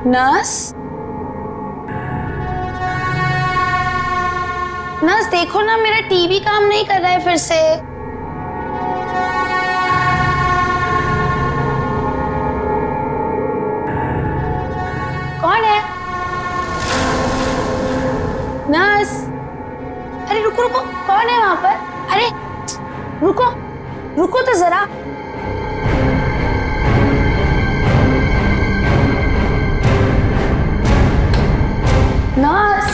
Nurse, nurse देखो ना, मेरा टीवी काम नहीं कर रहा है फिर से। कौन है? नर्स, अरे रुको रुको, कौन है वहां पर? अरे रुको रुको तो जरा। नर्स,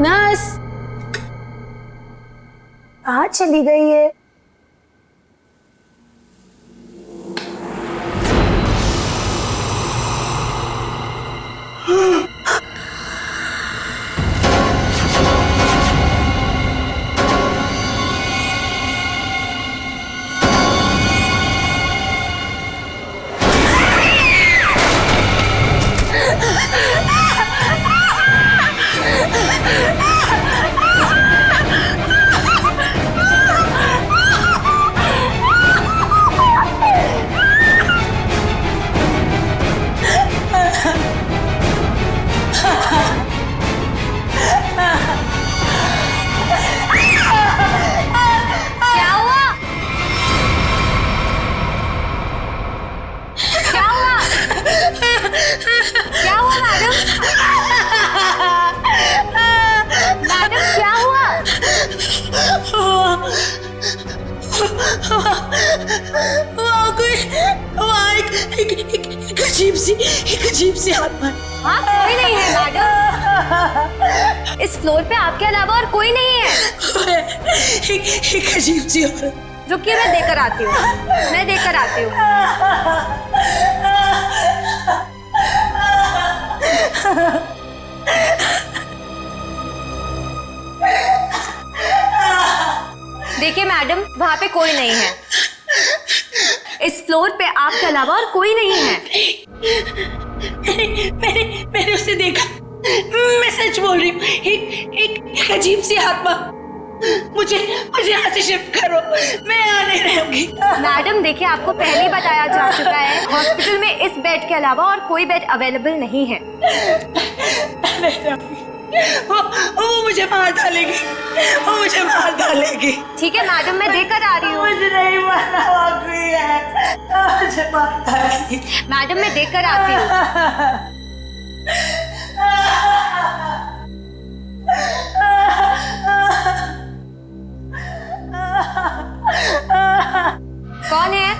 नर्स कहाँ चली गई है? एक अजीब सी आत्मा। हाँ, कोई नहीं है मैडम। इस फ्लोर पे आपके अलावा और कोई नहीं है। एक अजीब सी औरत। रुकिए, मैं देकर आती हूँ। मैं देकर आती हूँ। देखिए मैडम, वहाँ पे कोई नहीं है। इस फ्लोर पे आपके अलावा और कोई नहीं है। मैंने उसे देखा। मैं सच बोल रही हूँ। एक अजीब सी आत्मा। मुझे यहाँ से शिफ्ट करो, मैं यहाँ नहीं रहूंगी। मैडम देखिए, आपको पहले ही बताया जा चुका है, हॉस्पिटल में इस बेड के अलावा और कोई बेड अवेलेबल नहीं है। वो मुझे मार डालेगी। वो मुझे मार डालेगी। ठीक है मैडम, मैं देकर आ रही हूँ। मुझे नहीं मारना, मुझे मार डालेगी। मैडम मैं देकर आती हूँ। कौन है?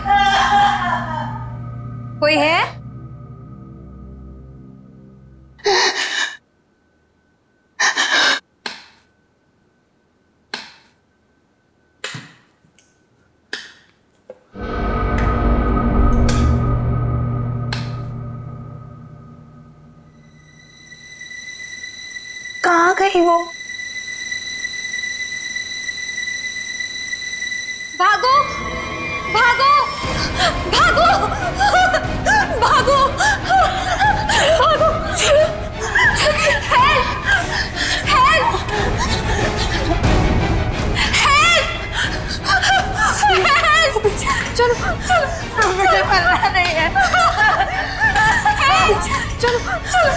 कोई है? कहाँ गई वो? भागो भागो भागो भागो भागो। Help help help. चलो चलो, मुझे मरना नहीं है। चलो चलो।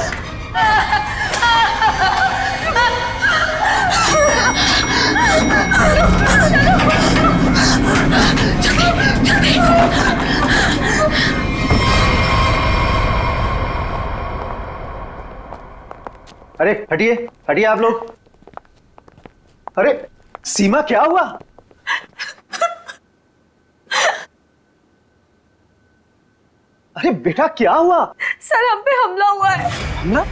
अरे हटिए हटिए आप लोग। अरे सीमा, क्या हुआ? अरे बेटा, क्या हुआ? सर, हम पे हमला हुआ है। हमला?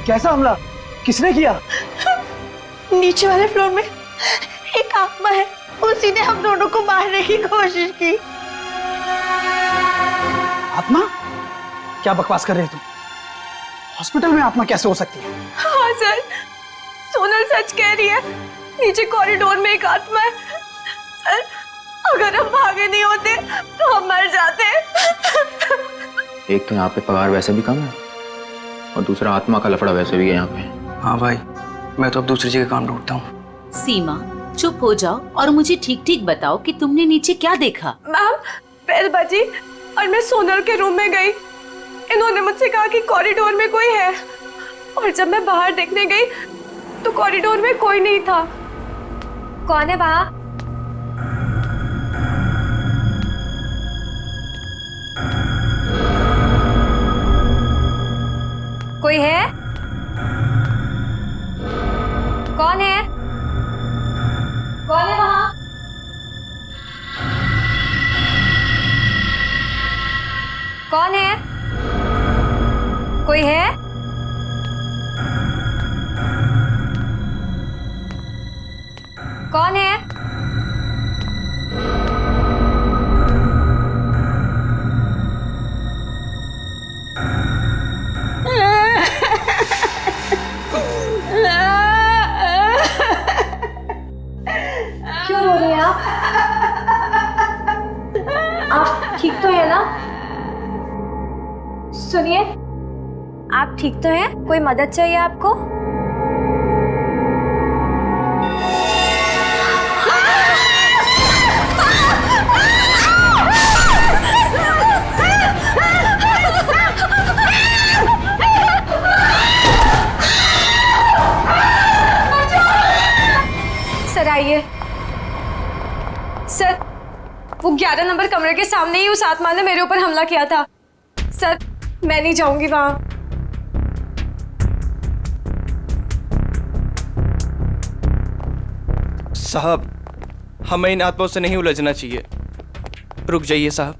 कैसा हमला? किसने किया? नीचे वाले फ्लोर में एक आत्मा है, उसी ने हम दोनों को मारने की कोशिश की। आत्मा? क्या बकवास कर रहे हो तुम? हॉस्पिटल में आत्मा कैसे हो सकती है? हाँ सर, सोनल सच कह रही है। नीचे कॉरिडोर में एक आत्मा है। सर, अगर हम भागे नहीं होते तो हम मर जाते। एक तो यहाँ पे पगार वैसे भी कम है और दूसरा आत्मा का लफड़ा वैसे भी है यहाँ पे। हाँ भाई, मैं तो अब दूसरी जगह काम ढूंढता हूँ। सीमा, चुप हो जाओ और मुझे ठीक ठीक बताओ कि तुमने नीचे क्या देखा। मैम, बेल बजी और मैं सोनल के रूम में गई। इन्होंने मुझसे कहा कि कॉरिडोर में कोई है, और जब मैं बाहर देखने गई तो कॉरिडोर में कोई नहीं था। कौन है वहां? कोई है? कौन है? कौन है वहां? कौन है? कोई है? कौन है? क्यों रो रही हैं आप? आप ठीक तो है ना? सुनिए, आप ठीक तो हैं? कोई मदद चाहिए आपको? सर आइए। सर, वो 11 नंबर कमरे के सामने ही उस आत्मा ने मेरे ऊपर हमला किया था। सर, मैं नहीं जाऊंगी वहां। साहब, हमें इन आत्माओं से नहीं उलझना चाहिए। रुक जाइए साहब।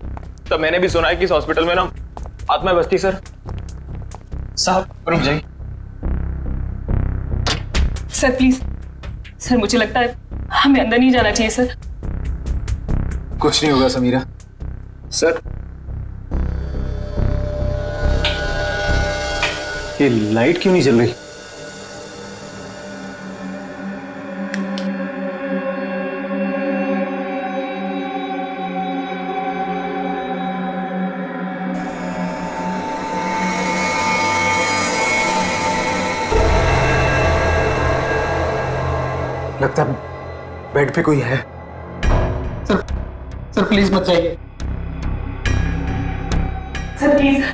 तो मैंने भी सुना है कि इस हॉस्पिटल में ना आत्मा बसती सर। साहब रुक जाइए। सर प्लीज, सर मुझे लगता है हमें अंदर नहीं जाना चाहिए सर। कुछ नहीं होगा समीरा। सर ये लाइट क्यों नहीं जल रही? लगता है बेड पे कोई है। सर प्लीज मत जाइए। Sir please.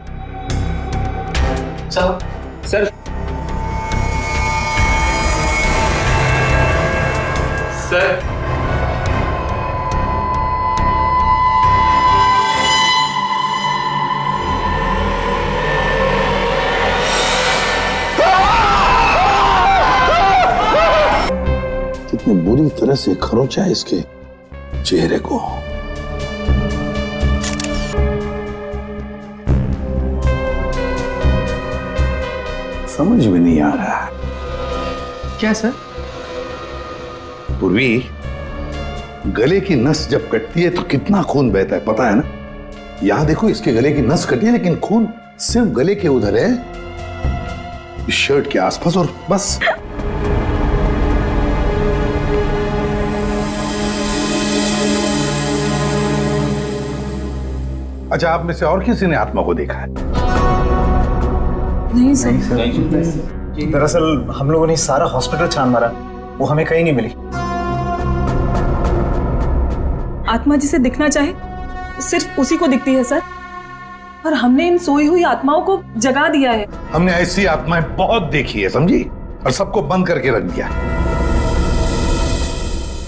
साहब सर सर कितने बुरी तरह से खरोंचा है इसके चेहरे को। समझ में नहीं आ रहा। क्या सर? पूर्वी, गले की नस जब कटती है तो कितना खून बहता है पता है ना? यहां देखो, इसके गले की नस कटी है लेकिन खून सिर्फ गले के उधर है, इस शर्ट के आसपास, और बस। अच्छा, आप में से और किसी ने आत्मा को देखा है? नहीं सर। दरअसल हम लोगों ने सारा हॉस्पिटल छान मारा, वो हमें कहीं नहीं मिली। आत्मा जिसे दिखना चाहे सिर्फ उसी को दिखती है सर, और हमने इन सोई हुई आत्माओं को जगा दिया है। हमने ऐसी आत्माएं बहुत देखी है, समझी, और सबको बंद करके रख दिया।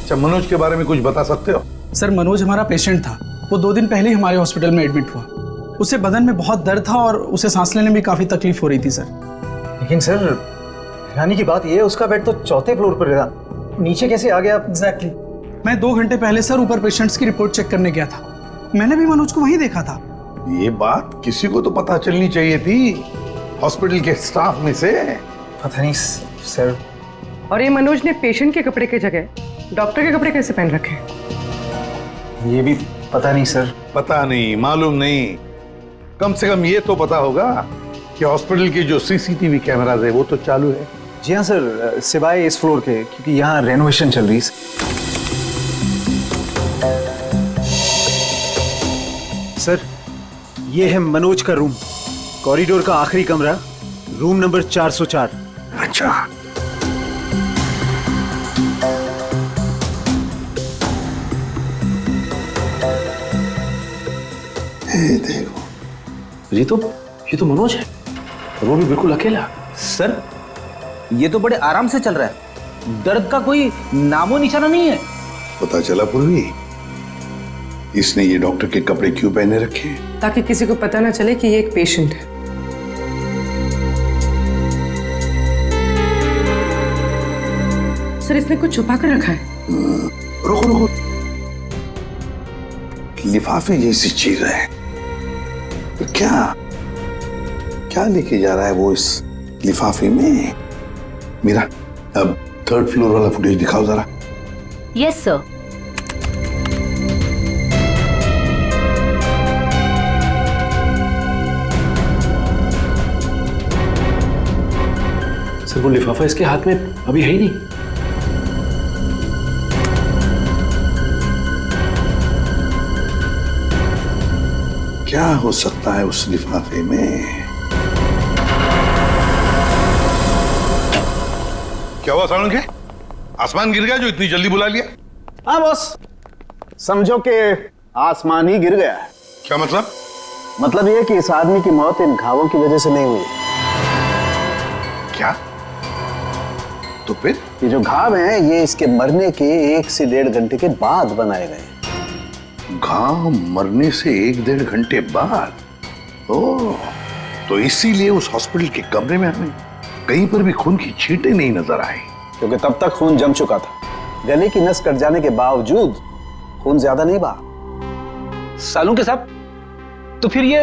अच्छा, मनोज के बारे में कुछ बता सकते हो? सर, मनोज हमारा पेशेंट था। वो 2 दिन पहले ही हमारे हॉस्पिटल में एडमिट हुआ। उसे बदन में बहुत दर्द था और उसे सांस लेने में काफी तकलीफ हो रही थी सर। लेकिन सर, हैरानी की बात यह है उसका बेड तो 4थे फ्लोर पर था, नीचे कैसे आ गया? एग्जैक्टली। मैं 2 घंटे पहले सर ऊपर पेशेंट्स की रिपोर्ट चेक करने गया था। मैंने भी मनोज को वहीं देखा था। ये बात किसी को तो पता चलनी चाहिए थी, हॉस्पिटल के स्टाफ में से। पता नहीं सर। और ये मनोज ने पेशेंट के कपड़े की जगह डॉक्टर के कपड़े कैसे पहन रखे? ये भी पता नहीं सर। पता नहीं, मालूम नहीं, कम से कम ये तो पता होगा कि हॉस्पिटल के जो सीसीटीवी कैमरास है वो तो चालू है। जी हाँ सर, सिवाय इस फ्लोर के, क्योंकि यहाँ रेनोवेशन चल रही है। सर, ये है मनोज का रूम, कॉरिडोर का आखिरी कमरा, रूम नंबर 404। अच्छा, देखो ये तो मनोज है और वो भी बिल्कुल अकेला। सर ये तो बड़े आराम से चल रहा है, दर्द का कोई नामो निशाना नहीं है। पता चला पूर्वी, इसने ये डॉक्टर के कपड़े क्यों पहने रखे हैं? ताकि किसी को पता ना चले कि ये एक पेशेंट है। सर इसने कुछ छुपा कर रखा है। रुको, लिफाफे जैसी चीज है, क्या लेके जा रहा है वो इस लिफाफे में? मीरा, अब 3rd फ्लोर वाला फुटेज दिखाओ जरा। Yes sir. सर वो लिफाफा इसके हाथ में अभी है ही नहीं। क्या हो सकता है उस लिफाफे में? क्या हुआ सालुंखे? आसमान गिर गया जो इतनी जल्दी बुला लिया? हाँ बॉस, समझो कि आसमान ही गिर गया है। क्या मतलब? मतलब ये कि इस आदमी की मौत इन घावों की वजह से नहीं हुई। क्या? तो फिर? ये जो घाव हैं ये इसके मरने के 1 से 1.5 घंटे के बाद बनाए गए। घाव मरने से 1-1.5 घंटे बाद? ओह, तो इसीलिए उस हॉस्पिटल के कमरे में हमें कहीं पर भी खून की छींटें नहीं नजर आई। क्योंकि तब तक खून जम चुका था। गले की नस कट जाने के बावजूद खून ज्यादा नहीं बहा। सालुंखे साहब, तो फिर ये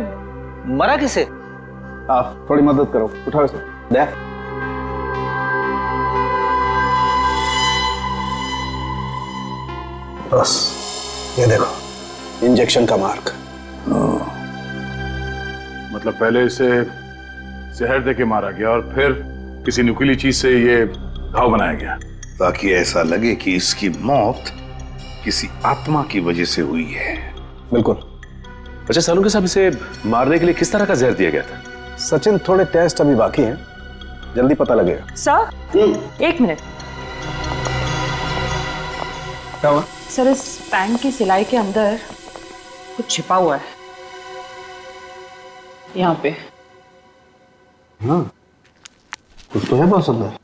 मरा किसे? आप थोड़ी मदद करो, उठाओ इसे। दे। बस ये देखो, इंजेक्शन का मार्क। मतलब पहले इसे जहर देके मारा गया और फिर किसी नुकीली चीज से ये घाव बनाया गया, ताकि ऐसा लगे कि इसकी मौत किसी आत्मा की वजह से हुई है। बिल्कुल। अच्छा सालुंखे साहब, इसे मारने के लिए किस तरह का जहर दिया गया था? सचिन, थोड़े टेस्ट अभी बाकी हैं, जल्दी पता लगेगा। Sir 1 minute. क्या हुआ? सर इस पैंट की सिलाई के अंदर कुछ छिपा हुआ है, यहाँ पे। हाँ, कुछ तो है बॉस अंदर।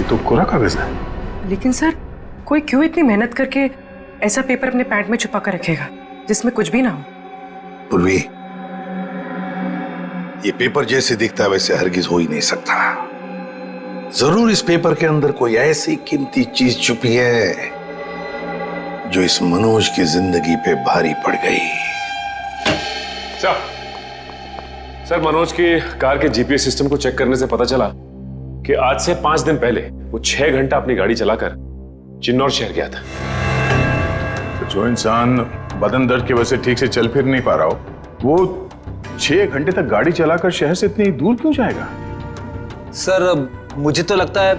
तो कोरा कागज है। लेकिन सर कोई क्यों इतनी मेहनत करके ऐसा पेपर अपने पैंट में छुपा कर रखेगा जिसमें कुछ भी ना हो? पूर्वी, ये पेपर जैसे दिखता है वैसे हरगिज हो ही नहीं सकता। जरूर इस पेपर के अंदर कोई ऐसी कीमती चीज छुपी है जो इस मनोज की जिंदगी पे भारी पड़ गई। सर मनोज की कार के जीपीएस सिस्टम को चेक करने से पता चला कि आज से 5 दिन पहले वो 6 घंटा अपनी गाड़ी चलाकर चिन्नौर शहर गया था। तो जो इंसान बदन दर्द की वजह से ठीक से चल फिर नहीं पा रहा हो, वो 6 घंटे तक गाड़ी चलाकर शहर से इतनी दूर क्यों जाएगा? सर मुझे तो लगता है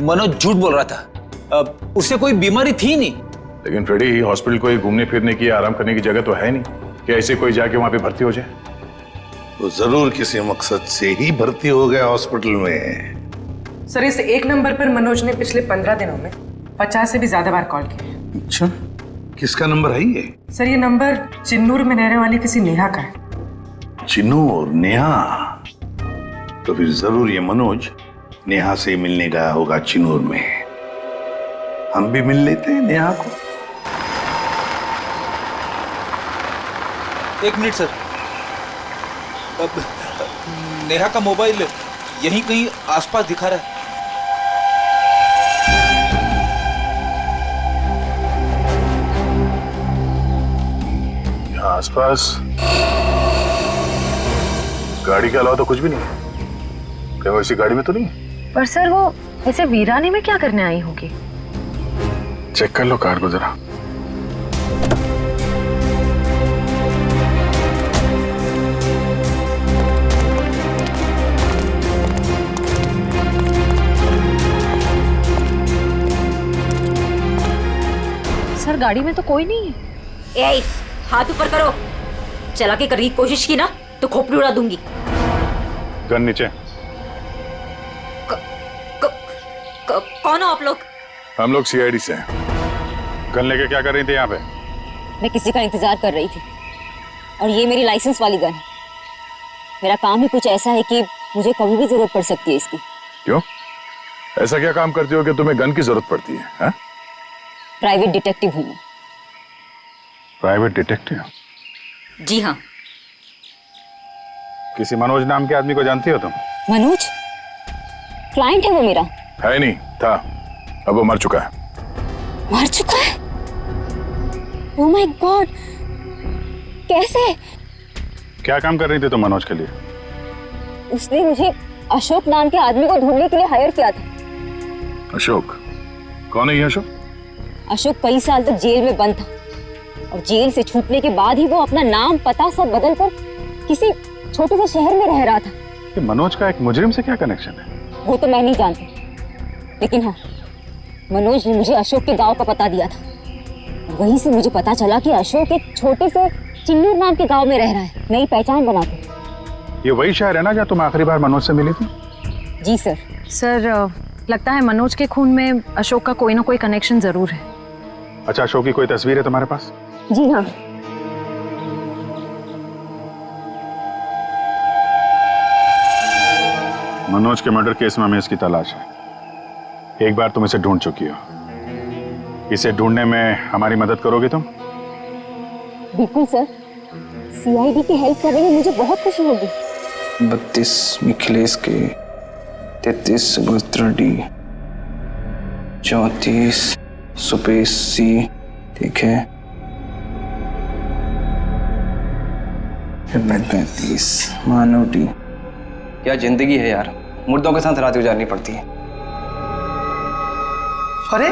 मनोज झूठ बोल रहा था, उसे कोई बीमारी थी नहीं। लेकिन फ्रेडी, हॉस्पिटल कोई घूमने फिरने की आराम करने की जगह तो है नहीं कि ऐसे कोई जाके वहां पे भर्ती हो जाए। तो जरूर किसी मकसद से ही भर्ती हो गया हॉस्पिटल में। सर इस 1 नंबर पर मनोज ने पिछले 15 दिनों में 50 से भी ज्यादा बार कॉल किया। अच्छा, किसका नंबर है ये? सर ये नंबर चिन्नूर में रहने वाली किसी नेहा का है। चिन्नूर? नेहा? तो फिर जरूर ये मनोज नेहा से मिलने गया होगा चिन्नूर में। हम भी मिल लेते हैं नेहा को। 1 मिनट सर, नेहा का मोबाइल यहीं कहीं आसपास दिखा रहा है। आसपास गाड़ी के अलावा तो कुछ भी नहीं है। क्या वो इसी गाड़ी में तो नहीं है? पर सर वो ऐसे वीराने में क्या करने आई होगी? चेक कर लो कार को जरा। सर गाड़ी में तो कोई नहीं है। ए, हाथ ऊपर करो। चला के करने की कोशिश की ना तो खोपड़ी उड़ा दूंगी। गन नीचे। कौन हो आप लोग? हम लोग सीआईडी से हैं। गन लेके क्या कर रही थी यहाँ पे? मैं किसी का इंतजार कर रही थी और ये मेरी लाइसेंस वाली गन है। मेरा काम ही कुछ ऐसा है कि मुझे कभी भी जरूरत पड़ सकती है इसकी। क्यों? ऐसा क्या काम करती हो कि तुम्हें गन की जरूरत पड़ती है? हा? प्राइवेट डिटेक्टिव हूँ मैं। Private detective? जी हाँ। किसी मनोज नाम के आदमी को जानती हो तुम? मनोज? क्लाइंट है वो मेरा। है नहीं, था। अब वो मर चुका है। मर चुका है? ओह माय गॉड, कैसे? क्या काम कर रही थी तुम मनोज के लिए? उसने मुझे अशोक नाम के आदमी को ढूंढने के लिए हायर किया था। अशोक? कौन है ये अशोक? अशोक कई साल तक जेल में बंद था और जेल से छूटने के बाद ही वो अपना नाम पता सब बदल कर किसी छोटे से शहर में रह रहा था। कि मनोज का एक मुजरिम से क्या कनेक्शन है? वो तो मैं नहीं जानती, लेकिन हाँ, मनोज ने मुझे अशोक के गांव का पता दिया था। वहीं से मुझे पता चला कि अशोक एक छोटे से चिन्नूर नाम के गांव में रह रहा है, नई पहचान बना के। ये वही शहर है ना जहाँ तुम आखिरी बार मनोज से मिली थी? जी सर। सर लगता है मनोज के खून में अशोक का कोई ना कोई कनेक्शन जरूर है। अच्छा, अशोक की कोई तस्वीर है तुम्हारे पास? जी हाँ। मनोज के मर्डर केस में हमें इसकी तलाश है। एक बार तुम इसे ढूंढ चुकी हो, इसे ढूंढने में हमारी मदद करोगे तुम? बिल्कुल सर, सीआईडी की हेल्प करने में मुझे बहुत खुशी होगी। 32 मिखिलेश के, 33 सुभद्रा डी, 34 सुपेश सी, ठीक है, 35 मानव डी। क्या जिंदगी है यार, मुर्दों के साथ रात गुजारनी पड़ती है। अरे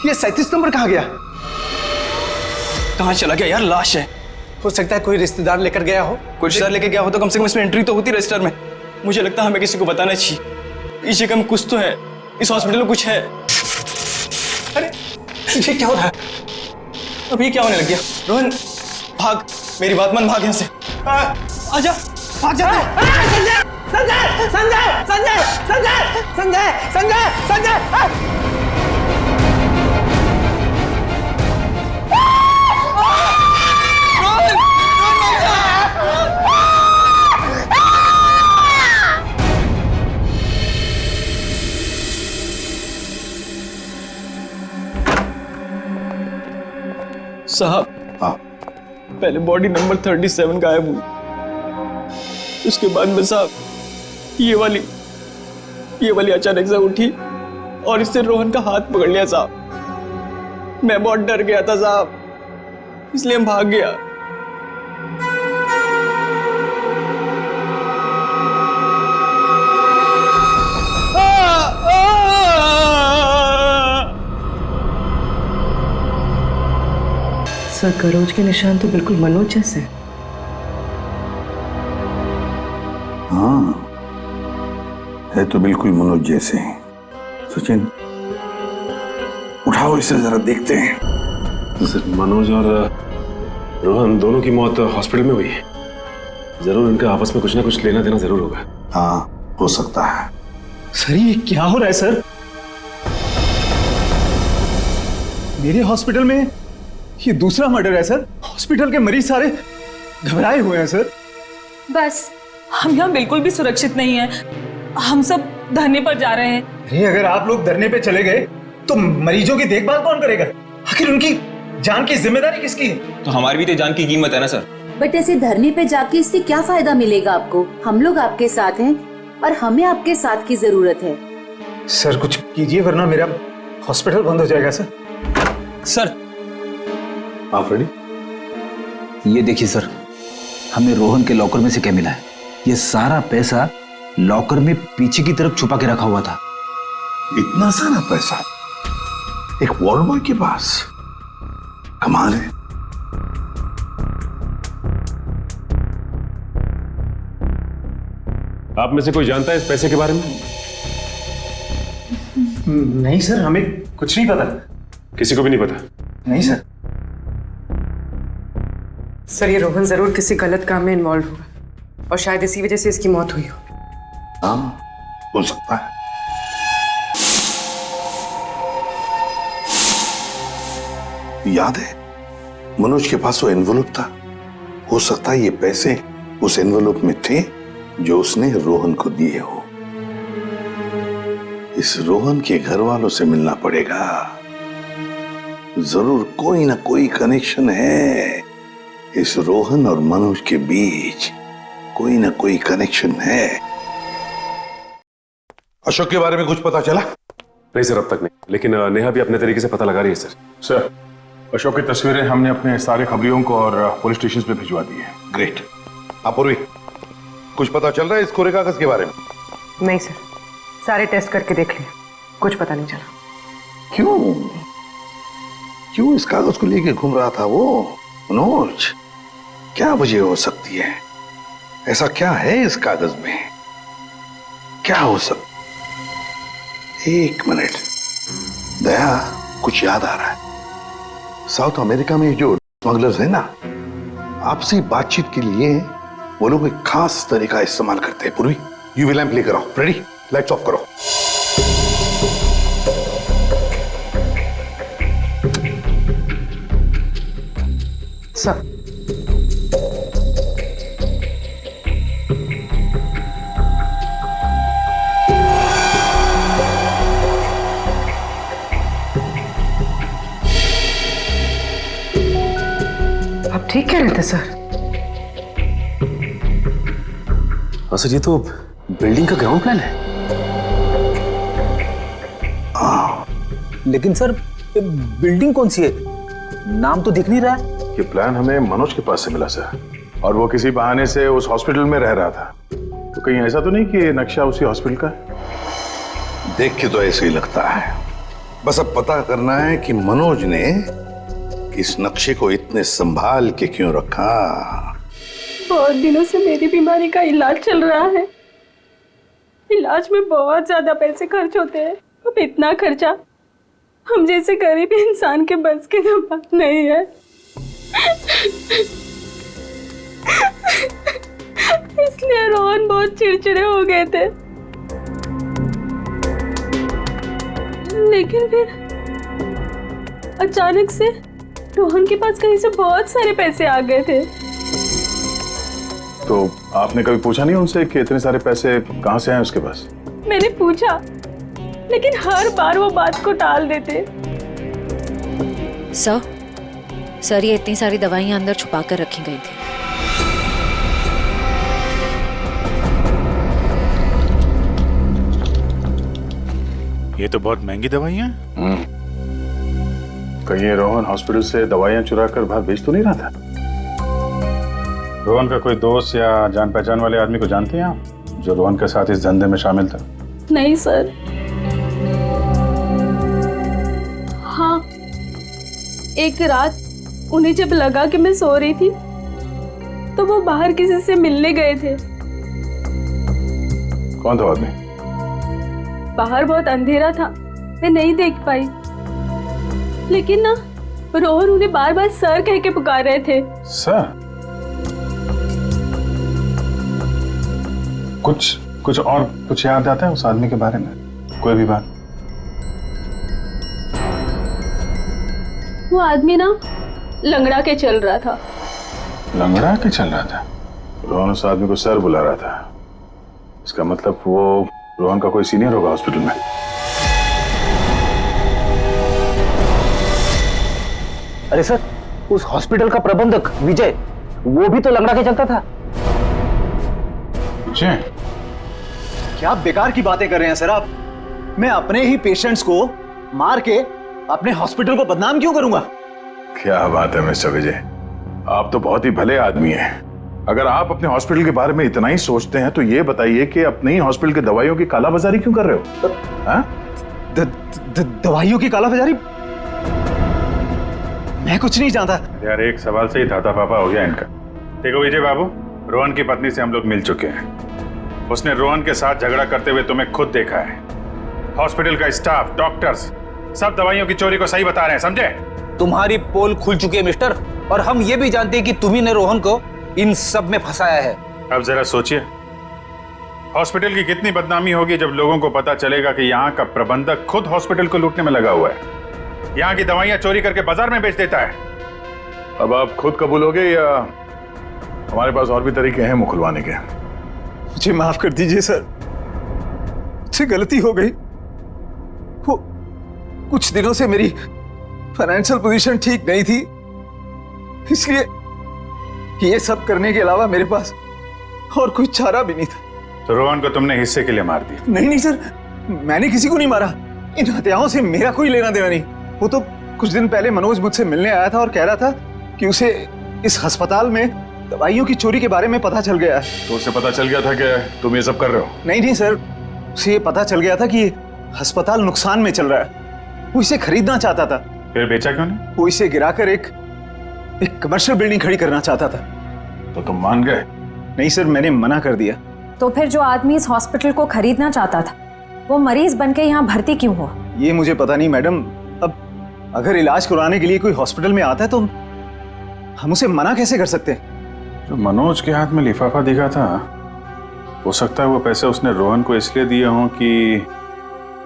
ये 37 नंबर कहाँ गया? कहाँ चला गया यार? लाश है। हो सकता है कोई रिश्तेदार लेकर गया हो। कोई रिश्तेदार लेके गया हो तो कम से कम इसमें एंट्री तो होती रजिस्टर में। मुझे लगता है हमें किसी को बताना चाहिए। इस जगह में कुछ तो है, इस हॉस्पिटल में कुछ है। अरे ये क्या हो रहा है? अब ये क्या होने लग गया? रोहन भाग, मेरी बात मान, भाग यहाँ से। आजा, भाग जा। संजय संजय संजय संजय संजय संजय संजय संजय। साहब, हाँ, पहले बॉडी नंबर 37 गायब हुई, उसके बाद में साहब ये वाली अचानक से उठी और इससे रोहन का हाथ पकड़ लिया साहब। मैं बहुत डर गया था साहब, इसलिए हम भाग गया। सर गरोज के निशान तो बिल्कुल मनोज जैसे। हाँ, है तो बिल्कुल मनोज जैसे ही। सचिन, उठाओ इसे जरा देखते हैं। सर, मनोज और रोहन दोनों की मौत हॉस्पिटल में हुई है। जरूर इनका आपस में कुछ ना कुछ लेना देना जरूर होगा। हाँ, हो सकता है। सर ये क्या हो रहा है सर? मेरे हॉस्पिटल में ये दूसरा मर्डर है सर। हॉस्पिटल के मरीज सारे घबराए हुए हैं सर। बस हम यहाँ बिल्कुल भी सुरक्षित नहीं हैं। हम सब धरने पर जा रहे हैं। अरे अगर आप लोग धरने पे चले गए तो मरीजों की देखभाल कौन करेगा? आखिर उनकी जान की जिम्मेदारी किसकी है? तो हमारी भी तो जान की कीमत है ना सर। बट ऐसे धरने पे जाके इससे क्या फायदा मिलेगा आपको? हम लोग आपके साथ हैं और हमें आपके साथ की जरूरत है। सर कुछ कीजिए वरना मेरा हॉस्पिटल बंद हो जाएगा सर। सर हाँ फ्रेडी, ये देखिए सर, हमें रोहन के लॉकर में से क्या मिला है। ये सारा पैसा लॉकर में पीछे की तरफ छुपा के रखा हुआ था। इतना सारा पैसा एक वॉर्ड बॉय के पास? कमाल है। आप में से कोई जानता है इस पैसे के बारे में? नहीं सर, हमें कुछ नहीं पता। किसी को भी नहीं पता? नहीं सर। सर ये रोहन जरूर किसी गलत काम में इन्वॉल्व हुआ और शायद इसी वजह से इसकी मौत हुई हो। हाँ, हो सकता है। याद है मनोज के पास वो एनवेलप था। हो सकता है ये पैसे उस एनवेलप में थे जो उसने रोहन को दिए हो। इस रोहन के घर वालों से मिलना पड़ेगा। जरूर कोई ना कोई कनेक्शन है इस रोहन और मनोज के बीच, कोई ना कोई कनेक्शन है। अशोक के बारे में कुछ पता चला? नहीं सर, अब तक नहीं, लेकिन नेहा भी अपने तरीके से पता लगा रही है सर। सर, अशोक की तस्वीरें हमने अपने सारे खबरियों को और पुलिस स्टेशन पे भिजवा दी है। ग्रेट। अपूर्वी, कुछ पता चल रहा है इस कोरे कागज के बारे में? नहीं सर, सारे टेस्ट करके देख लिए, कुछ पता नहीं चला। क्यों इस कागज को लेके घूम रहा था वो मनोज? क्या वजह हो सकती है? ऐसा क्या है इस कागज में? क्या हो सकता? एक मिनट, दया, कुछ याद आ रहा है। साउथ अमेरिका में जो स्मगलर्स है ना, आपसी बातचीत के लिए वो लोग एक खास तरीका इस्तेमाल करते हैं। पूर्वी, यूवी लैंप लेकर आओ। रेडी? लाइट्स ऑफ करो। सर आप ठीक कह रहे थे सर। सर ये तो बिल्डिंग का ग्राउंड प्लान है। लेकिन सर बिल्डिंग कौन सी है? नाम तो दिख नहीं रहा है। ये प्लान हमें मनोज के पास से मिला सर, और वो किसी बहाने से उस हॉस्पिटल में रह रहा था। तो कहीं ऐसा तो नहीं कि ये नक्शा उसी हॉस्पिटल का है? देख के तो ऐसे ही लगता है। बस अब पता करना है कि मनोज ने इस नक्शे को इतने संभाल के क्यों रखा। बहुत दिनों से मेरी बीमारी का इलाज चल रहा है। इलाज में बहुत ज्यादा पैसे खर्च होते हैं। अब इतना खर्चा हम जैसे गरीब इंसान के बस की तो बात नहीं है। इसलिए रोहन बहुत चिड़चिड़े हो गए थे। लेकिन फिर अचानक से रोहन के पास कहीं से बहुत सारे पैसे आ गए थे। तो आपने कभी पूछा नहीं उनसे कि इतने सारे पैसे कहां से आए उसके पास? मैंने पूछा, लेकिन हर बार वो बात को टाल देते। सर ये इतनी सारी दवाइयां अंदर छुपा कर रखी गई थी। ये तो बहुत महंगी दवाइयां हैं। कहीं ये रोहन हॉस्पिटल से दवाइयां चुरा कर बाहर बेच तो नहीं रहा था? रोहन का कोई दोस्त या जान पहचान वाले आदमी को जानते हैं आप, जो रोहन के साथ इस धंधे में शामिल था? नहीं सर। हाँ, एक रात उन्हें जब लगा कि मैं सो रही थी तो वो बाहर किसी से मिलने गए थे। कौन था आदमी? बाहर बहुत अंधेरा था, मैं नहीं देख पाई। लेकिन ना, रोहन उन्हें बार बार सर कह के पुकार रहे थे। सर? कुछ और कुछ याद आता है उस आदमी के बारे में? कोई भी बात? वो आदमी ना लंगड़ा के चल रहा था। लंगड़ा के चल रहा था? रोहन उस आदमी को सर बुला रहा था। इसका मतलब वो रोहन का कोई सीनियर होगा हॉस्पिटल में। अरे सर, उस हॉस्पिटल का प्रबंधक विजय, वो भी तो लंगड़ा के चलता था। क्या बेकार की बातें कर रहे हैं सर आप? मैं अपने ही पेशेंट्स को मार के अपने हॉस्पिटल को बदनाम क्यों करूंगा? क्या बात है मिस्टर विजय, आप तो बहुत ही भले आदमी हैं। अगर आप अपने हॉस्पिटल के बारे में इतना ही सोचते हैं तो ये बताइए कि अपने ही हॉस्पिटल की दवाइयों की कालाबाजारी क्यों कर रहे हो? हाँ? दवाइयों की कालाबाजारी? मैं कुछ नहीं जानता यार। एक सवाल से ही थाता पापा हो गया इनका। देखो विजय बाबू, रोहन की पत्नी से हम लोग मिल चुके हैं। उसने रोहन के साथ झगड़ा करते हुए तुम्हें खुद देखा है। हॉस्पिटल का स्टाफ, डॉक्टर्स सब दवाइयों की चोरी को सही बता रहे हैं, समझे? तुम्हारी पोल खुल चुकी है मिस्टर, और हम ये भी जानते हैं कि तुम्ही ने रोहन को इन सब में फंसाया है। अब जरा सोचिए, हॉस्पिटल की कितनी बदनामी होगी जब लोगों को पता चलेगा कि यहाँ का प्रबंधक खुद हॉस्पिटल को लूटने में लगा हुआ है, यहाँ की दवाइयाँ चोरी करके बाजार में बेच देता है। अब आप खुद कबूलोगे या हमारे पास और भी तरीके हैं मुंह खुलवाने के? मुझे माफ कर दीजिए सर, मुझसे गलती हो गई। वो कुछ दिनों से मेरी फाइनेंशियल पोजीशन ठीक नहीं थी, इसलिए ये सब करने के अलावा मेरे पास और कोई चारा भी नहीं था। तो रोहन को तुमने हिस्से के लिए मार दिया? नहीं सर, मैंने किसी को नहीं मारा। इन हत्याओं से मेरा कोई लेना देना नहीं। वो तो कुछ दिन पहले मनोज मुझसे मिलने आया था और कह रहा था कि उसे इस अस्पताल में दवाइयों की चोरी के बारे में पता चल गया है। तो उसे पता चल गया था कि तुम ये सब कर रहे हो? नहीं सर, उसे ये पता चल गया था कि अस्पताल नुकसान में चल रहा है। वो इसे खरीदना चाहता था। फिर बेचा क्यों नहीं? वो इसे गिराकर एक कमर्शियल बिल्डिंग खड़ी करना चाहता था। तो तुम मान गए? नहीं सर, मैंने मना कर दिया। तो फिर जो आदमी इस हॉस्पिटल को खरीदना चाहता था वो मरीज बनके यहाँ भर्ती क्यों हुआ? ये मुझे पता नहीं मैडम। अब अगर इलाज करवाने के लिए कोई हॉस्पिटल में आता है तो हम उसे मना कैसे कर सकते हैं? जो मनोज के हाथ में लिफाफा दिखा था, हो सकता है वो पैसे उसने रोहन को इसलिए दिए हों कि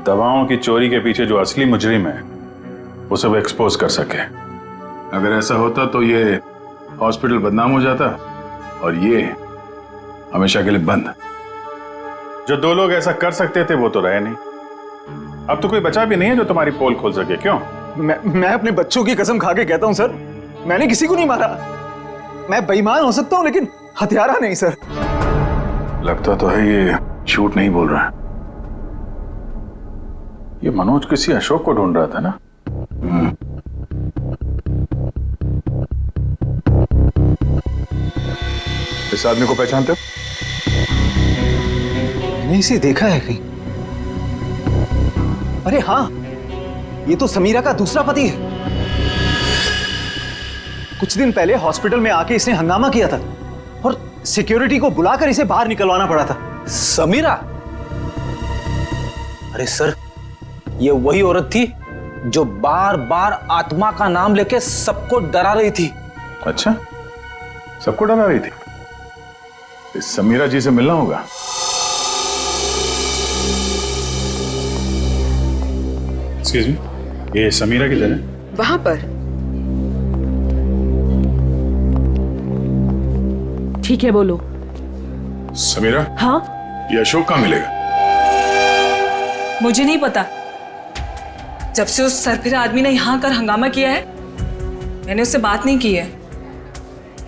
दवाओं की चोरी के पीछे जो असली मुजरिम है उसे वो एक्सपोज कर सके। अगर ऐसा होता तो ये हॉस्पिटल बदनाम हो जाता और ये हमेशा के लिए बंद। जो दो लोग ऐसा कर सकते थे वो तो रहे नहीं। अब तो कोई बचा भी नहीं है जो तुम्हारी पोल खोल सके। क्यों? मैं अपने बच्चों की कसम खा के कहता हूं सर, मैंने किसी को नहीं मारा। मैं बेईमान हो सकता हूं लेकिन हत्यारा नहीं सर। लगता तो है ये झूठ नहीं बोल रहा है। ये मनोज किसी अशोक को ढूंढ रहा था ना? इस आदमी को पहचानते हो? मैंने इसे देखा है कहीं। अरे हाँ, ये तो समीरा का दूसरा पति है। कुछ दिन पहले हॉस्पिटल में आके इसने हंगामा किया था और सिक्योरिटी को बुलाकर इसे बाहर निकलवाना पड़ा था। समीरा? अरे सर, ये वही औरत थी जो बार बार आत्मा का नाम लेके सबको डरा रही थी। अच्छा, सबको डरा रही थी? इस समीरा जी से मिलना होगा। एक्सक्यूज मी, ये समीरा किधर है? वहां पर। ठीक है, बोलो। समीरा? हाँ? ये अशोक कहाँ मिलेगा? मुझे नहीं पता। जब से उस सरफिरा आदमी ने यहाँ कर हंगामा किया है मैंने उससे बात नहीं की है।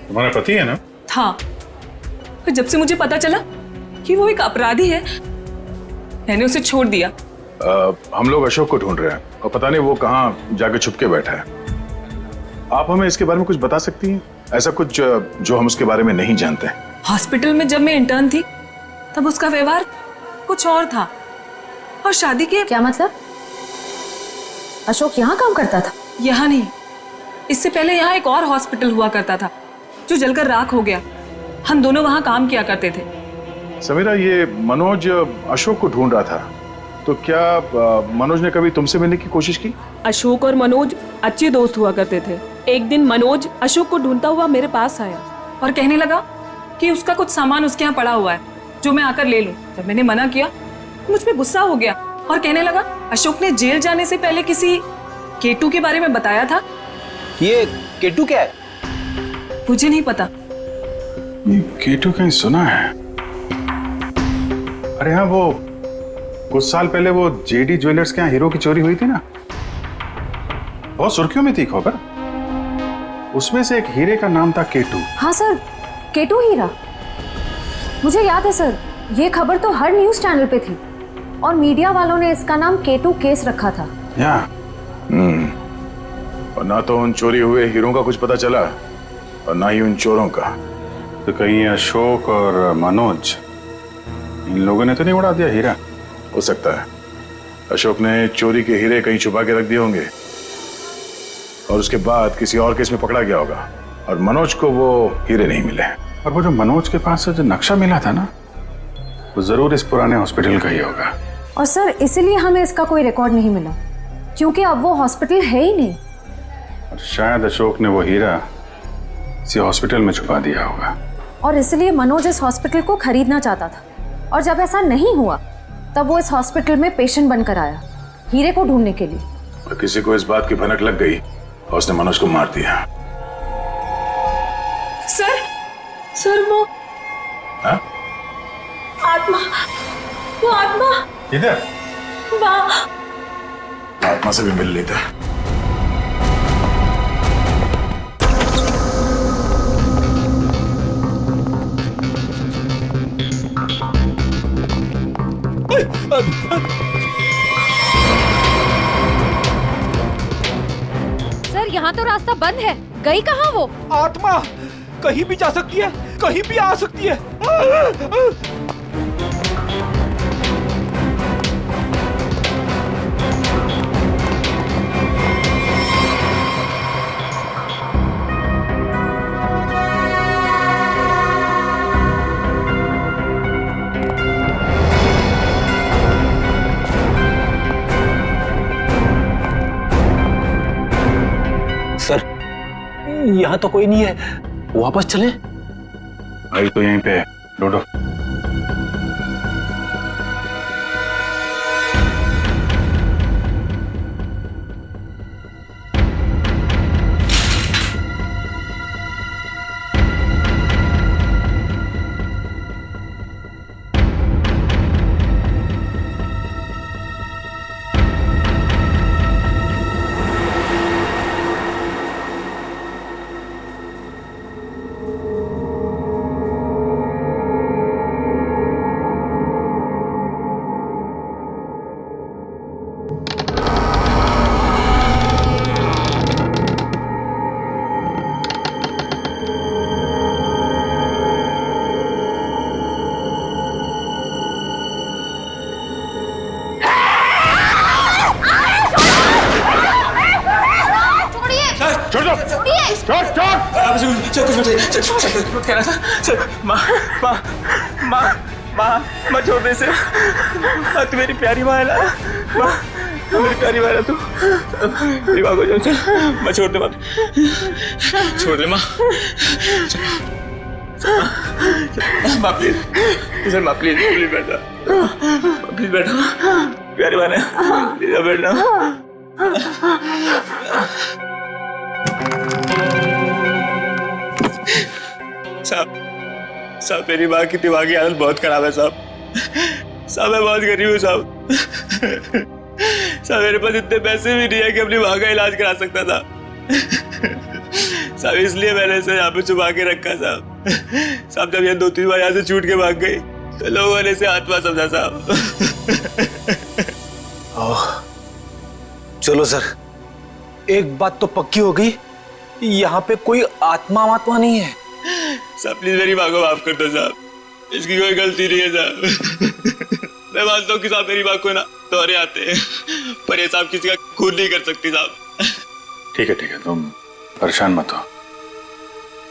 तुम्हारा पति है ना? था, पर जब से मुझे पता चला कि वो एक अपराधी है मैंने उसे छोड़ दिया। हम लोग अशोक को ढूंढ रहे हैं और पता नहीं वो कहाँ जाके छुप के बैठा है। आप हमें इसके बारे में कुछ बता सकती हैं? ऐसा कुछ जो हम उसके बारे में नहीं जानते। हॉस्पिटल में जब मैं इंटर्न थी तब उसका व्यवहार कुछ और था, और शादी के। क्या मतलब? अशोक यहाँ काम करता था? यहाँ नहीं, इससे पहले यहाँ एक और हॉस्पिटल हुआ करता था जो जलकर राख हो गया। हम दोनों वहाँ काम किया करते थे। समीरा, ये मनोज अशोक को ढूंढ रहा था, तो क्या मनोज ने कभी तुमसे मिलने की कोशिश की? अशोक और मनोज अच्छे दोस्त हुआ करते थे। एक दिन मनोज अशोक को ढूंढता हुआ मेरे पास आया और कहने लगा कि उसका कुछ सामान उसके यहाँ पड़ा हुआ है जो मैं आकर ले लूं। जब मैंने मना किया मुझ पे गुस्सा हो गया और कहने लगा अशोक ने जेल जाने से पहले किसी केटू के बारे में बताया था। ये केटू क्या है? मुझे नहीं पता। ये केटू कहीं सुना है। अरे हाँ, वो कुछ साल पहले वो जेडी ज्वेलर्स के यहाँ हीरो की चोरी हुई थी ना, बहुत सुर्खियों में थी खबर। उसमें से एक हीरे का नाम था केटू। हाँ सर, केटू हीरा। मुझे याद है सर, ये खबर तो हर न्यूज चैनल पे थी और मीडिया वालों ने इसका नाम केटू केस रखा था। और ना तो उन चोरी हुए हीरों का कुछ पता चला और ना ही उन चोरों का। तो कहीं अशोक और मनोज इन लोगों ने तो नहीं उड़ा दिया हीरा? हो सकता है अशोक ने चोरी के हीरे कहीं छुपा के रख दिए होंगे और उसके बाद किसी और केस में पकड़ा गया होगा और मनोज को वो हीरे नहीं मिले। और वो जो मनोज के पास से जो नक्शा मिला था ना, वो जरूर इस पुराने हॉस्पिटल का ही होगा। और सर इसीलिए हमें इसका कोई रिकॉर्ड नहीं मिला, क्योंकि अब वो हॉस्पिटल है ही नहीं। और शायद अशोक ने वो हीरा किसी हॉस्पिटल में छुपा दिया होगा। और इसलिए मनोज इस हॉस्पिटल को खरीदना चाहता था, और जब ऐसा नहीं हुआ तब वो इस हॉस्पिटल में पेशेंट बनकर आया हीरे को ढूंढने के लिए। और किसी को इस बात की भनक लग गई और उसने मनोज को मार दिया। सर वो हा? आत्मा इधर वाह, आत्मा से भी मिल लेता। सर यहाँ तो रास्ता बंद है, गई कहाँ वो? आत्मा कहीं भी जा सकती है, कहीं भी आ सकती है। सर यहाँ तो कोई नहीं है, वापस चले? आई तो यहीं पे है, ढूंढो। माँ छोड़ दे इसे। तू मेरी प्यारी माँ है ना, माँ मेरी प्यारी माँ है तू। मेरी माँ को चल, माँ छोड़ दे, माँ छोड़ दे माँ। माँ प्लीज, माँ प्लीज प्लीज बैठा, प्लीज बैठा, प्यारी माँ ने प्लीज बैठना। साहब मेरी माँ की दिमागी हालत बहुत खराब है साहब। मैं बहुत गरीब हूँ साहब। मेरे पास इतने पैसे भी नहीं है कि अपनी माँ का इलाज करा सकता था साहब, इसलिए मैंने इसे यहाँ पे छुपा के रखा साहब। जब ये 2-3 बार यहाँ से छूट के भाग गई तो लोगों ने इसे आत्मा समझा साहब। चलो सर, एक बात तो पक्की हो गई, यहाँ पे कोई आत्मा नहीं है। साहब प्लीज मेरी माँ को माफ कर दो साहब, इसकी कोई गलती नहीं है साहब। मैं मानता हूँ कि साहब मेरी माँ को ना दौरे आते हैं, पर ये साहब किसी का खून नहीं कर सकती साहब। ठीक है, तुम परेशान मत हो।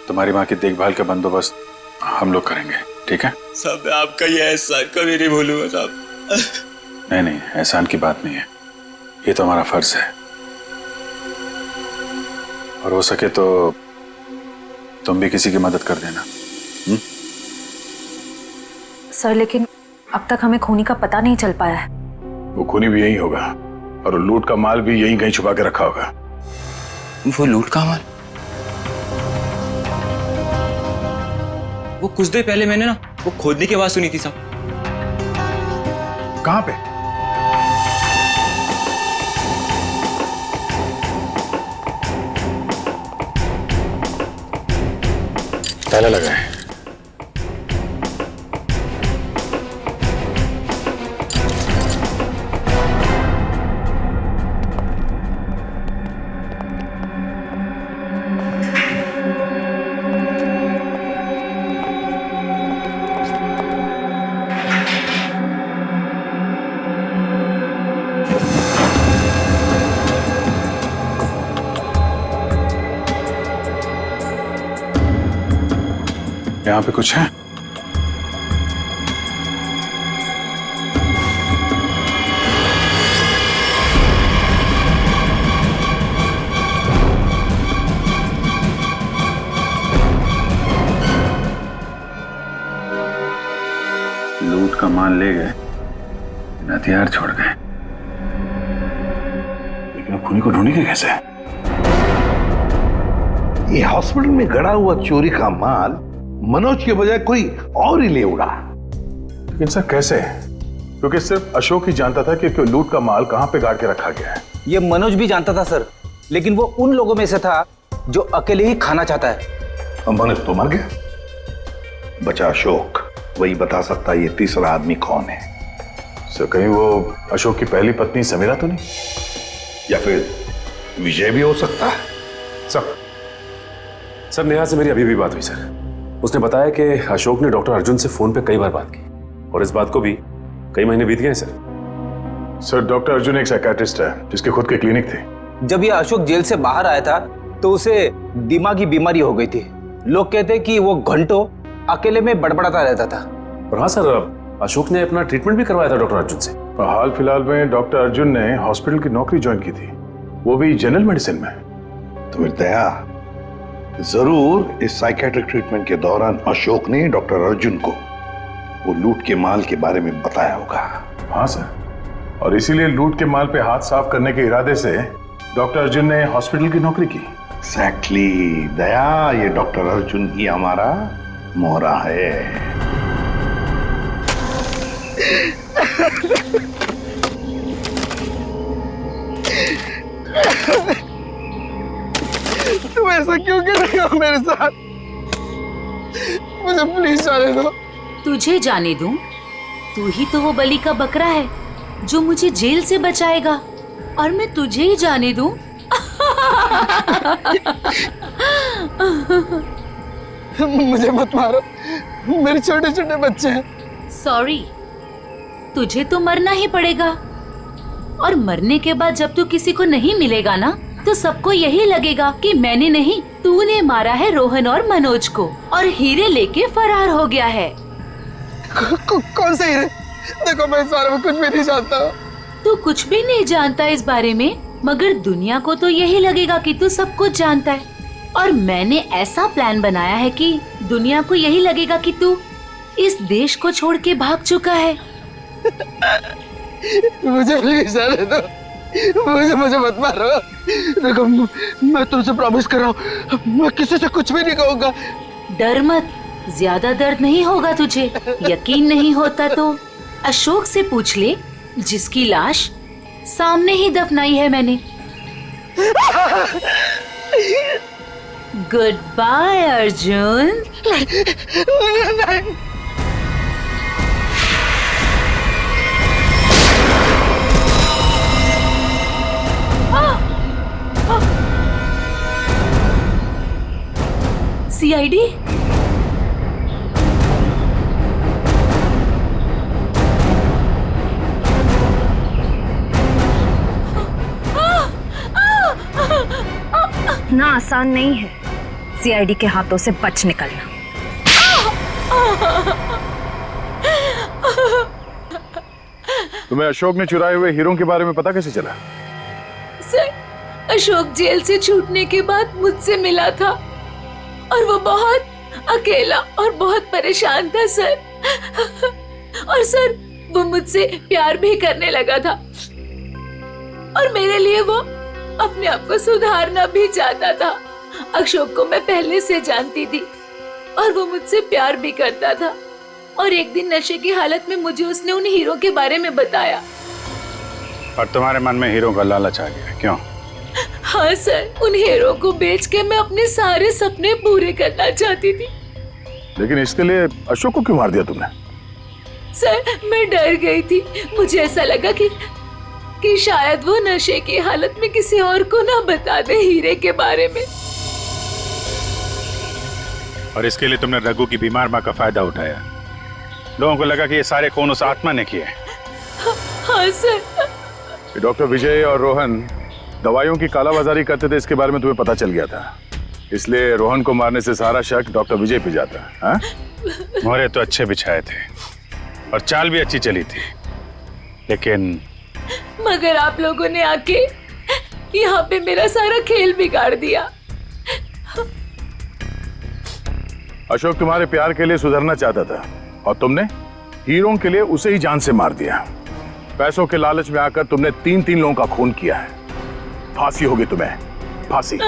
तुम्हारी माँ की देखभाल का बंदोबस्त हम लोग करेंगे, ठीक है? साहब मैं आपका ये एहसान कभी नहीं भूलूंगा साहब। नहीं, एहसान की बात नहीं है, ये तो हमारा फर्ज है। और हो सके तो तुम भी किसी की मदद कर देना। सर लेकिन अब तक हमें खूनी का पता नहीं चल पाया है। वो खूनी भी यही होगा और लूट का माल भी यहीं कहीं छुपा के रखा होगा। वो लूट का माल? वो कुछ देर पहले मैंने ना वो खोदने की आवाज सुनी थी साहब। कहाँ पे? ताला लगा है। यहाँ पे कुछ है? लूट का माल ले गए, हथियार छोड़ गए, लेकिन अब खूनी को ढूंढेंगे कैसे? ये हॉस्पिटल में गड़ा हुआ चोरी का माल मनोज के बजाय कोई और ही ले उड़ा। लेकिन सर कैसे? क्योंकि सिर्फ अशोक ही जानता था कि लूट का माल कहां पे गाड़ के रखा गया है। ये मनोज भी जानता था सर, लेकिन वो उन लोगों में से था जो अकेले ही खाना चाहता है। मनोज तो मर गया, बचा अशोक। वही बता सकता है ये तीसरा आदमी कौन है। सर कहीं वो अशोक की पहली पत्नी समीरा तो नहीं? या फिर विजय भी हो सकता है। सर नेहा से मेरी अभी भी बात हुई सर। उसने बताया कि अशोक ने डॉक्टर अर्जुन से फोन पे कई बार बात की और इस बात को भी कई महीने बीत गए सर। सर डॉक्टर अर्जुन एक साइकियाट्रिस्ट है जिसके खुद के क्लिनिक थे। जब ये अशोक जेल से बाहर आया था तो उसे दिमागी बीमारी हो गई थी। लोग कहते हैं कि वो घंटों अकेले में बड़बड़ाता रहता था। और हाँ सर, अशोक ने अपना ट्रीटमेंट भी करवाया था डॉक्टर अर्जुन से। हाल फिलहाल में डॉक्टर अर्जुन ने हॉस्पिटल की नौकरी ज्वाइन की थी, वो भी जनरल मेडिसिन में। तो फिर दया जरूर इस साइकियाट्रिक ट्रीटमेंट के दौरान अशोक ने डॉक्टर अर्जुन को वो लूट के माल के बारे में बताया होगा। हाँ सर, और इसीलिए लूट के माल पे हाथ साफ करने के इरादे से डॉक्टर अर्जुन ने हॉस्पिटल की नौकरी की। एग्जैक्टली दया, ये डॉक्टर अर्जुन ही हमारा मोहरा है। तुम ऐसा क्यों कर रहे हो मेरे साथ? मुझे प्लीज जाने दो। तुझे जाने दूं? तू ही तो वो बलि का बकरा है जो मुझे जेल से बचाएगा, और मैं तुझे ही जाने दूं? मुझे मत मारो, मेरे छोटे छोटे बच्चे हैं। सॉरी, तुझे तो मरना ही पड़ेगा, और मरने के बाद जब तू किसी को नहीं मिलेगा ना, तो सबको यही लगेगा कि मैंने नहीं, तूने मारा है रोहन और मनोज को, और हीरे लेके फरार हो गया है। कौन से हीरे? देखो मैं इस बारे में कुछ भी नहीं जानता। तू कुछ भी नहीं जानता इस बारे में, मगर दुनिया को तो यही लगेगा कि तू सब कुछ जानता है, और मैंने ऐसा प्लान बनाया है कि दुनिया को यही लगेगा कि तू इस देश को छोड़ के भाग चुका है। मुझे प्लीज जाने दो, मुझे मत मारो। देखो मैं तुमसे प्रॉमिस कर रहा हूँ, मैं किसी से कुछ भी नहीं कहूँगा। डर मत, ज्यादा दर्द नहीं होगा तुझे। यकीन नहीं होता तो अशोक से पूछ ले, जिसकी लाश सामने ही दफनाई है मैंने। Goodbye Arjun. सीआईडी? इतना आसान नहीं है सीआईडी के हाथों से बच निकलना। तुम्हें अशोक ने चुराए हुए हीरों के बारे में पता कैसे चला? सर, अशोक जेल से छूटने के बाद मुझसे मिला था, और वो बहुत अकेला और बहुत परेशान था सर। और सर, वो मुझसे प्यार भी करने लगा था, और मेरे लिए वो अपने आप को सुधारना भी चाहता था। अशोक को मैं पहले से जानती थी, और वो मुझसे प्यार भी करता था। और एक दिन नशे की हालत में मुझे उसने उन हीरो के बारे में बताया। और तुम्हारे मन में हीरो का लालच आ गया, क्यों? हाँ सर, उन हीरो को बेच के मैं अपने सारे सपने पूरे करना चाहती थी। लेकिन इसके लिए अशोक को क्यों मार दिया तुमने? सर, मैं डर गई थी। मुझे ऐसा लगा कि शायद वो नशे की हालत में किसी और को ना बता दे हीरे के बारे में। और इसके लिए तुमने रघु की बीमार माँ का फायदा उठाया। लोगों को लगा कि ये सारे खून उस आत्मा ने किए। हाँ सर। डॉक्टर विजय और रोहन दवाइयों की कालाबाजारी करते थे, इसके बारे में तुम्हें पता चल गया था। इसलिए रोहन को मारने से सारा शक डॉक्टर विजय पे जाता है। हाँ? मोहरे तो अच्छे बिछाए थे और चाल भी अच्छी चली थी, लेकिन मगर आप लोगों ने आके यहाँ पे मेरा सारा खेल बिगाड़ दिया। अशोक तुम्हारे प्यार के लिए सुधरना चाहता था और तुमने हीरों के लिए उसे ही जान से मार दिया। पैसों के लालच में आकर तुमने 3-3 लोगों का खून किया है। फांसी होगी तुम्हें, फांसी।